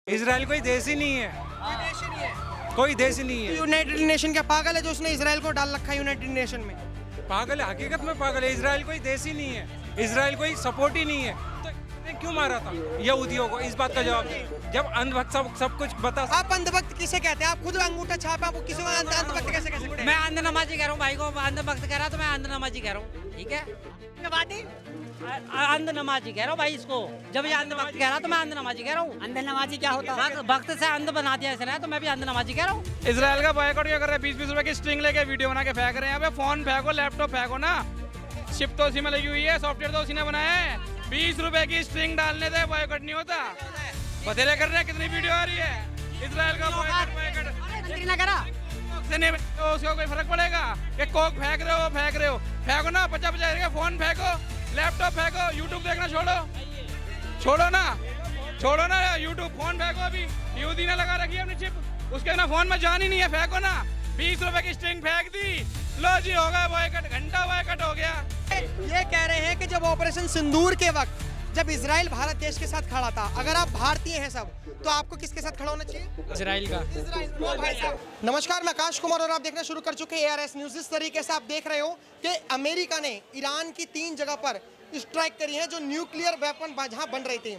Israel कोई देश ही नहीं है, देश ही नहीं है। कोई देश ही नहीं है। यूनाइटेड नेशन क्या पागल है जो उसने इजराइल को डाल रखा है यूनाइटेड नेशन में? पागल है, हकीकत में पागल है। इजराइल कोई देश ही नहीं है, इजराइल कोई सपोर्ट ही नहीं है। तो इसने क्यों मारा था यहूदियों को? इस बात का जवाब दे। जब अंधभक्त सब कुछ बता। आप अंधभक्त किसे कहते हैं? आप खुद अंगूठा छापा, आप किसी को अंधभक्त कैसे कह सकते हैं? मैं अंध नमाजी कह रहा हूँ, भाई को अंध भक्त कह रहा तो मैं अंध नमाजी कह रहा हूँ, ठीक है? अंध नमाजी कह रहा हूँ भाई इसको। जब ये अंध भक्त कह रहा तो मैं अंध नमाजी कह रहा हूँ। अंध नमाजी क्या होता है? भक्त से अंध बना दिया इसने, तो मैं भी अंध नमाजी कह रहा हूँ। इजराइल का बॉयकॉट क्या कर रहे हैं? 20-20 रुपए की स्ट्रिंग लेके वीडियो बना के फेंक रहे हैं। यहाँ पे फोन फेंको, लैपटॉप फेंको ना, शिप तो उसी में लगी हुई है, सॉफ्टवेयर तो उसी ने बनाया है। 20 रुपए की स्ट्रिंग डालने से बॉयकॉट नहीं होता। बतेरे कर रहे हैं कितनी वीडियो आ रही है इजराइल का बॉयकॉट। उसका कोई फर्क पड़ेगा? ये कोक फेंक रहे हो फेंको ना, 50-50 फोन फेंको, लैपटॉप फेंको, यूट्यूब देखना छोड़ो ना यूट्यूब, फोन फेंको। अभी यहूदी ने लगा रखी है अपनी चिप, उसके ना फोन में जान ही नहीं है, फेंको ना। 20 रुपए की स्ट्रिंग फेंक दी, लो जी हो गया बॉयकॉट, घंटा बॉयकॉट हो गया। ये कह रहे हैं कि जब ऑपरेशन सिंदूर के वक्त जब इजराइल भारत देश के साथ खड़ा था, अगर आप भारतीय हैं सब, तो आपको किसके साथ खड़ा होना चाहिए? इजराइल का। नमस्कार, मैं आकाश कुमार और आप देखना शुरू कर चुके हैं ARS न्यूज़। इस तरीके से आप देख रहे हो कि अमेरिका ने ईरान की 3 जगह पर स्ट्राइक करी है जो न्यूक्लियर वेपन जहां बन रहे थे।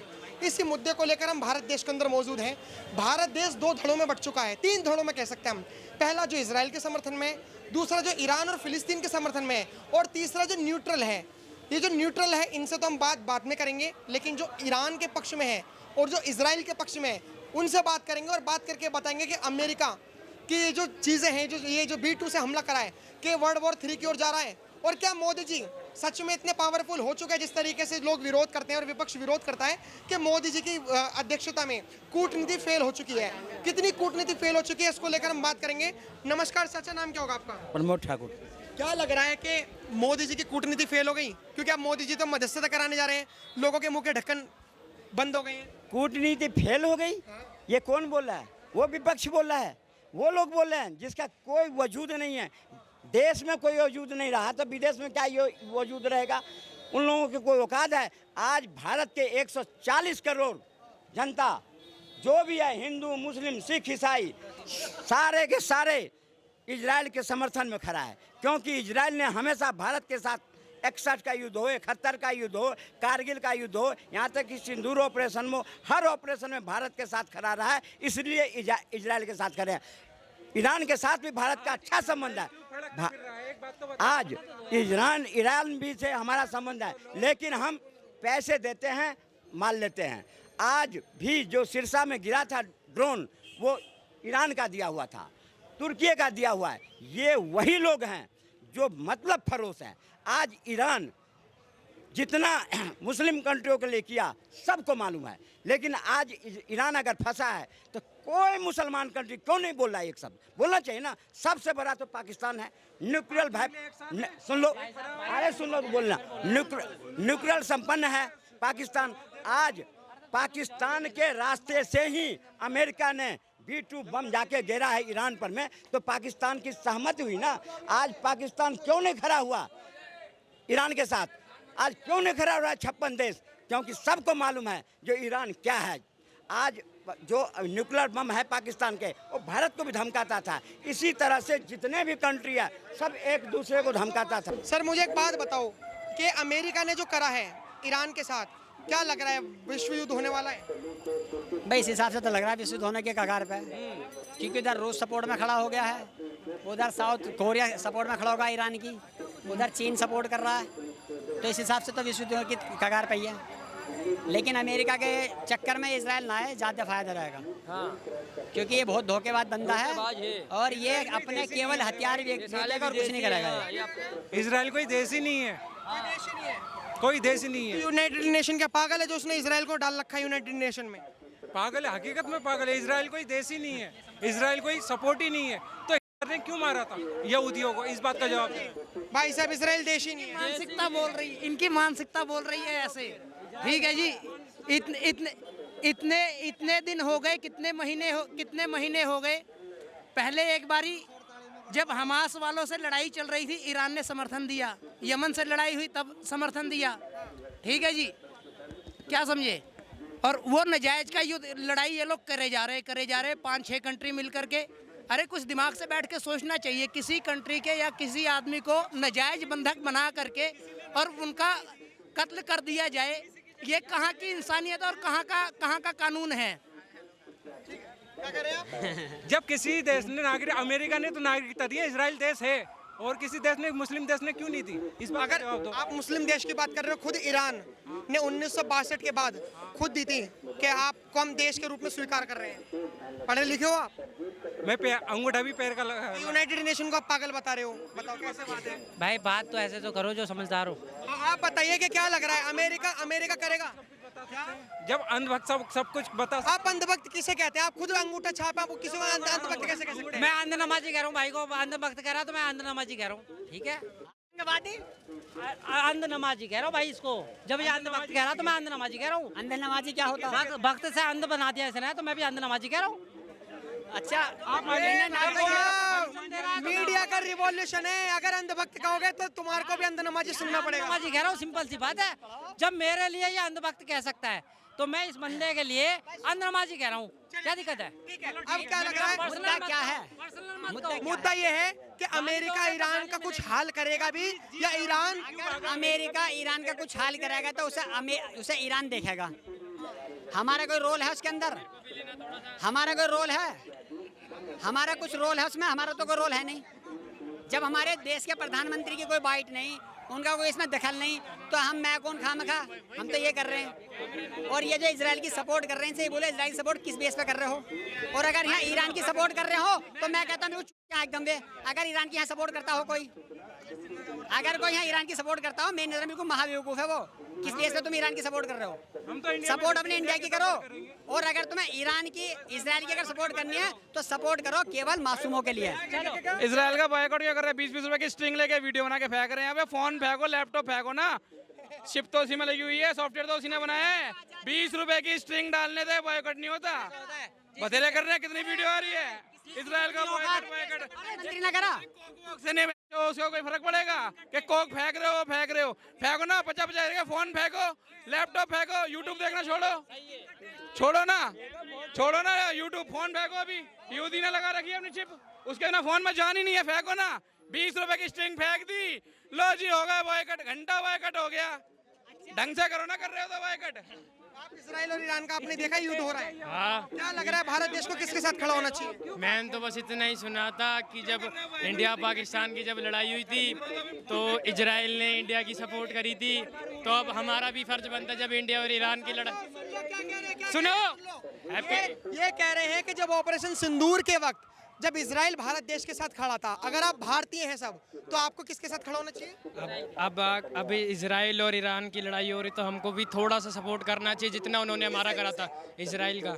इसी मुद्दे को लेकर हम भारत देश के अंदर मौजूद हैं। भारत देश 2 धड़ों में बंट चुका है, 3 धड़ों में कह सकते हैं हम। पहला जो इजराइल के समर्थन में, दूसरा जो ईरान और फिलिस्तीन के समर्थन में, और तीसरा जो न्यूट्रल है। ये जो न्यूट्रल है इनसे तो हम बात बाद में करेंगे, लेकिन जो ईरान के पक्ष में है और जो इजराइल के पक्ष में है उनसे बात करेंगे और बात करके बताएंगे कि अमेरिका की ये जो चीज़ें हैं, जो ये जो B2 से हमला करा है, कि वर्ल्ड वॉर 3 की ओर जा रहा है, और क्या मोदी जी सच में इतने पावरफुल हो चुके हैं जिस तरीके से लोग विरोध करते हैं और विपक्ष विरोध करता है कि मोदी जी की अध्यक्षता में कूटनीति फेल हो चुकी है। कितनी कूटनीति फेल हो चुकी है इसको लेकर हम बात करेंगे। नमस्कार चाचा, नाम क्या होगा आपका? प्रमोद ठाकुर। क्या लग रहा है कि मोदी जी की कूटनीति फेल हो गई? क्योंकि अब मोदी जी तो मध्यस्थता कराने जा रहे हैं, लोगों के मुंह के ढक्कन बंद हो गए हैं। कूटनीति फेल हो गई, ये कौन बोल रहा है? वो विपक्ष बोल रहा है, वो लोग बोल रहे हैं जिसका कोई वजूद नहीं है। देश में कोई वजूद नहीं रहा तो विदेश में क्या वजूद रहेगा? उन लोगों की कोई औकात है? आज भारत के 140 करोड़ जनता जो भी है, हिंदू मुस्लिम सिख ईसाई, सारे के सारे इजराइल के समर्थन में खड़ा है। क्योंकि इजराइल ने हमेशा भारत के साथ 61 का युद्ध हो, 71 का युद्ध हो, कारगिल का युद्ध हो, यहाँ तक कि सिंदूर ऑपरेशन में, हर ऑपरेशन में भारत के साथ खड़ा रहा है, इसलिए इजराइल के साथ खड़े हैं। ईरान के साथ भी भारत का अच्छा संबंध है। आज ईरान भी से हमारा संबंध है, लेकिन हम पैसे देते हैं, माल लेते हैं। आज भी जो सिरसा में गिरा था ड्रोन, वो ईरान का दिया हुआ था, तुर्की का दिया हुआ है। ये वही लोग हैं जो मतलब फरोश हैं। आज ईरान जितना मुस्लिम कंट्रियों के लिए किया सबको मालूम है, लेकिन आज ईरान अगर फंसा है तो कोई मुसलमान कंट्री क्यों नहीं बोल रहा है? एक शब्द बोलना चाहिए ना। सबसे बड़ा तो पाकिस्तान है, न्यूक्लियर सुन लो, अरे सुन लो तो बोलना, न्यूक्लियर संपन्न है पाकिस्तान। आज पाकिस्तान के रास्ते से ही अमेरिका ने B2 बम जाके गिरा है ईरान पर में, तो पाकिस्तान की सहमति हुई ना। आज पाकिस्तान क्यों नहीं खड़ा हुआ ईरान के साथ? आज क्यों नहीं खड़ा हुआ 56 देश? क्योंकि सबको मालूम है जो ईरान क्या है। आज जो न्यूक्लियर बम है पाकिस्तान के, वो भारत को भी धमकाता था। इसी तरह से जितने भी कंट्री है सब एक दूसरे को धमकाता था। सर मुझे एक बात बताओ कि अमेरिका ने जो करा है ईरान के साथ, क्या लग रहा है विश्व युद्ध होने वाला है? भाई इस हिसाब से तो लग रहा है विश्व युद्ध होने के कगार पे, क्योंकि इधर रूस सपोर्ट में खड़ा हो गया है, उधर साउथ कोरिया सपोर्ट में खड़ा होगा ईरान की, उधर चीन सपोर्ट कर रहा है। तो इस हिसाब से तो विश्व युद्ध की कगार पे ही है। लेकिन अमेरिका के चक्कर में इजराइल ना आए, ज़्यादा फायदा रहेगा। क्योंकि ये बहुत धोखेबाज बंदा है और ये अपने केवल हथियार बेचेगा और कुछ नहीं करेगा। इजराइल कोई देश ही नहीं है, कोई देश ही नहीं है। यूनाइटेड नेशन क्या पागल है जो उसने इजराइल को डाल रखा है यूनाइटेड नेशन में? पागल है, हकीकत में पागल है। इजराइल कोई देश ही नहीं है, इजराइल कोई सपोर्ट ही नहीं है। तो ने क्यों मारा था यहूदियों को? इस बात का जवाब दे। भाई साहब, इजराइल देश ही नहीं है। मानसिकता बोल रही, इनकी मानसिकता बोल रही है ऐसे। ठीक है जी, इतने दिन हो गए, कितने महीने हो गए। पहले एक बारी जब हमास वालों से लड़ाई चल रही थी, ईरान ने समर्थन दिया। यमन से लड़ाई हुई तब समर्थन दिया। ठीक है जी, क्या समझे? और वो नजायज का युद्ध लड़ाई ये लोग करे जा रहे 5-6 कंट्री मिल करके। अरे कुछ दिमाग से बैठ के सोचना चाहिए, किसी कंट्री के या किसी आदमी को नजायज बंधक बना करके और उनका कत्ल कर दिया जाए, ये कहाँ की इंसानियत और कहाँ का कानून है। जब किसी देश ने नागरिक, अमेरिका ने तो नागरिकता दी है, इसराइल देश है, और किसी देश ने, मुस्लिम देश ने क्यों नहीं दी? इस बात का अगर जवाब दो। आप मुस्लिम देश की बात कर रहे हो, खुद ईरान ने 1962 के बाद खुद दी थी कि आपको हम देश के रूप में स्वीकार कर रहे हैं। पढ़े लिखे हो आप? मैं अंगूठा भी पैर का लगा। यूनाइटेड नेशन को आप पागल बता रहे हो, बताओ कैसे बात है? भाई बात तो ऐसे तो करो जो समझदार हो। आप बताइए कि क्या लग रहा है, अमेरिका करेगा? जब अंधभक्त सब कुछ बता। आप अंधभक्त किसे कहते हैं? आप खुद अंगूठा छापा, आप किसी को अंधभक्त कैसे कह सकते हैं? मैं अंध नमाजी कह रहा हूँ, भाई को अंध भक्त कह रहा तो मैं अंध नमाजी कह रहा हूँ, ठीक है? अंध नमाजी कह रहा हूँ भाई इसको, जब ये अंध भक्त कह रहा तो मैं अंध नमाजी कह रहा हूँ। अंधे नमाजी क्या होता है? भक्त से अंध बना दिया इसने, तो मैं भी अंध नमाजी कह रहा हूँ। अच्छा, आप मीडिया का रिवॉल्यूशन है, अगर अंधभक्त कहोगे तो तुम्हारे को भी अंध नमाजी सुनना पड़ेगा। नमाजी कह रहा हूँ, सिंपल सी बात है। जब मेरे लिए ये अंध भक्त कह सकता है तो मैं इस बंदे के लिए अंध नमाजी कह रहा हूँ, क्या दिक्कत है? अब क्या लग रहा है, मुद्दा क्या है? मुद्दा ये है कि अमेरिका ईरान का कुछ हाल करेगा भी, या ईरान अमेरिका ईरान का कुछ हाल करेगा तो उसे ईरान देखेगा। हमारा कोई रोल है उसके अंदर? हमारा कोई रोल है? हमारा कुछ रोल है उसमें? हमारा तो कोई रोल है नहीं। जब हमारे देश के प्रधानमंत्री की कोई बाइट नहीं, उनका कोई इसमें दखल नहीं, तो मैं कौन खामखा, हम तो ये कर रहे हैं। और ये जो इजराइल की सपोर्ट कर रहे हैं, इनसे ये बोले इजराइल की सपोर्ट किस बेस पे कर रहे हो? और अगर यहाँ ईरान की सपोर्ट कर रहे हो तो मैं कहता हूँ एकदम बे, अगर ईरान की यहाँ सपोर्ट करता हो कोई, अगर कोई यहाँ ईरान की सपोर्ट करता हो, मेरी नजर में बिल्कुल महाबेवकूफ है वो। किस बेस पे तुम ईरान की सपोर्ट कर रहे हो? हम तो इंडिया सपोर्ट अपने इंडिया की करो, और अगर तुम्हें ईरान की, इजराइल की अगर सपोर्ट करनी है तो सपोर्ट करो केवल मासूमों के लिए। इसराइल का बॉयकॉट क्या कर रहे हैं? 20-20 रुपए की स्ट्रिंग लेके वीडियो बना के फेंक रहे हैं। यहाँ पे फोन फेंको, लैपटॉप फेंको ना, शिप तो उसी में लगी हुई है, सॉफ्टवेयर तो उसी ने बनाया है। 20 रुपए की स्ट्रिंग डालने से बॉयकॉट नहीं होता। बतेरे कर रहे हैं, कितनी वीडियो आ रही है इसराइल का बॉयकॉट। मंत्री ने करा, से नहीं उसको कोई फर्क पड़ेगा कि कोक फेंक रहे हो, फेंको ना, 50-50 का फोन फेंको, लैपटॉप फेंको, यूट्यूब देखना छोड़ो ना यूट्यूब, फोन फेंको। अभी यूदी ने लगा रखी है अपनी चिप, उसके ना फोन में जान ही नहीं है, फेंको ना। 20 रुपए की स्ट्रिंग फेंक दी, लो जी हो गया बॉयकॉट, घंटा बॉयकॉट हो गया। ढंग से करो ना, कर रहे हो तो बॉयकॉट। इसराइल और ईरान का आपने देखा युद्ध हो रहा है, हाँ, क्या लग रहा है भारत देश को किसके साथ खड़ा होना चाहिए? मैंने तो बस इतना ही सुना था कि जब इंडिया पाकिस्तान की जब लड़ाई हुई थी तो इजराइल ने इंडिया की सपोर्ट करी थी, तो अब हमारा भी फर्ज बनता है जब इंडिया और ईरान की लड़ाई। सुनो, ये कह रहे हैं कि जब ऑपरेशन सिंदूर के वक्त जब इजराइल भारत देश के साथ खड़ा था, अगर आप भारतीय हैं सब, तो आपको किसके साथ खड़ा होना चाहिए? अब इजराइल और ईरान की लड़ाई हो रही तो हमको भी थोड़ा सा सपोर्ट करना चाहिए, जितना उन्होंने हमारा करा था इजराइल का।